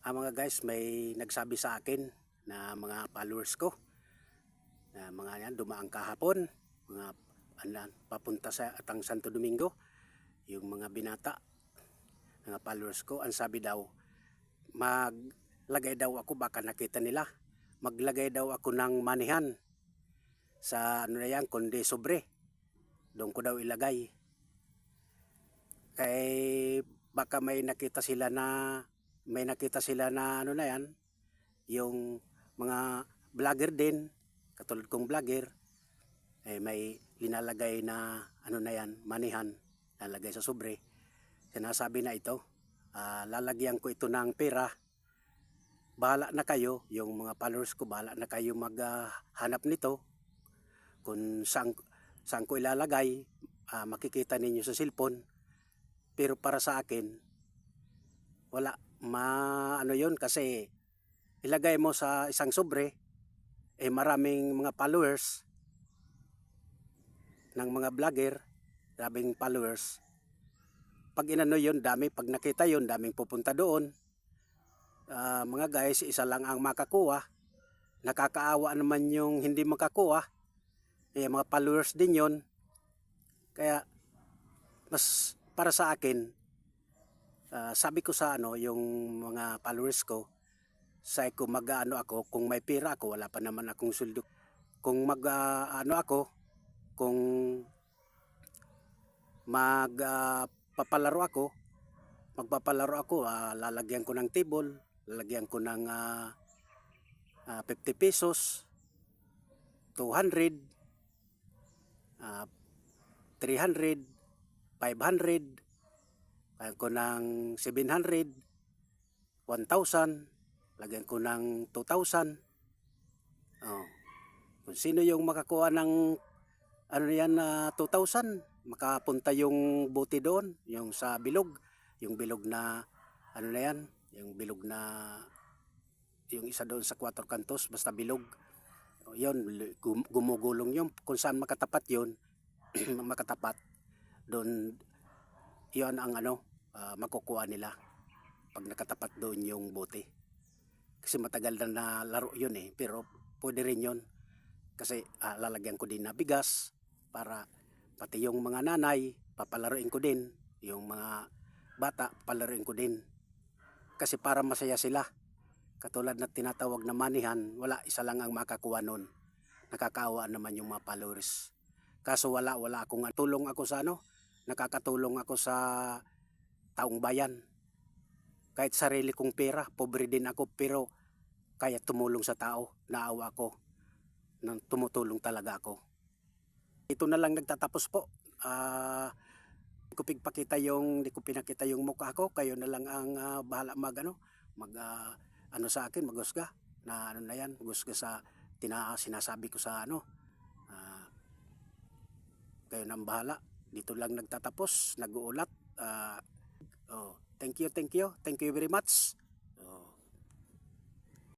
Mga guys, may nagsabi sa akin na mga followers ko na mga yan dumaang kahapon, mga papunta sa atang Santo Domingo, yung mga binata, mga followers ko, ang sabi daw, maglagay daw ako, baka nakita nila, maglagay daw ako ng manihan sa ano na yan, kundi sobre, doon ko daw ilagay. Kaya baka may nakita sila na ano na yan, yung mga vlogger din, katulad kong vlogger, may linalagay na ano na yan, manihan, lalagay sa sobre. Sinasabi na ito, lalagyan ko ito ng pera, bahala na kayo, yung mga followers ko, bahala na kayo maghanap nito, kung saan ko ilalagay, makikita ninyo sa cellphone. Pero para sa akin, wala, ano yun, kasi ilagay mo sa isang sobre, maraming mga followers ng mga vlogger, daming followers. Pag inano yun, dami, pag nakita yun, daming pupunta doon. Mga guys, isa lang ang makakuha. Nakakaawa naman yung hindi makakuha. Mga followers din yun. Kaya, mas para sa akin, sabi ko sa yung mga followers ko, sa ko mag-ano ako, kung may pera ako, wala pa naman akong sweldo. Kung kung magpapalaro ako, lalagyan ko ng table, lalagyan ko ng 50 pesos, 200, 300, 500, lagyan ko ng 700, 1,000, lagyan ko ng 2,000. Kung sino yung makakuha ng 2,000, makapunta yung bote doon, yung sa bilog, yung bilog na yung bilog na yung isa doon sa 4 kantos, basta bilog. Yun, gumugulong yun. Kung saan makatapat yun, makatapat, doon, yun ang makukuha nila pag nakatapat doon yung bote. Kasi matagal na laro yun pero pwede rin yun. Kasi lalagyan ko din na bigas para pati yung mga nanay, papalaruin ko din. Yung mga bata, papalaruin ko din. Kasi para masaya sila. Katulad na tinatawag na manihan, wala, isa lang ang makakuha nun. Nakakaawa naman yung mga followers. Kaso wala akong tulong ako sa nakakatulong ako sa taong bayan. Kahit sarili kong pera, pobre din ako, pero kaya tumulong sa tao, naawa ko, nang tumutulong talaga ako. Ito na lang nagtatapos po. Di ko pinakita yung mukha ko, kayo na lang ang bahala sa akin, maghusga na na yan, maghusga sa sinasabi ko sa kayo nang bahala. Dito lang nagtatapos, nag-uulat. Thank you very much.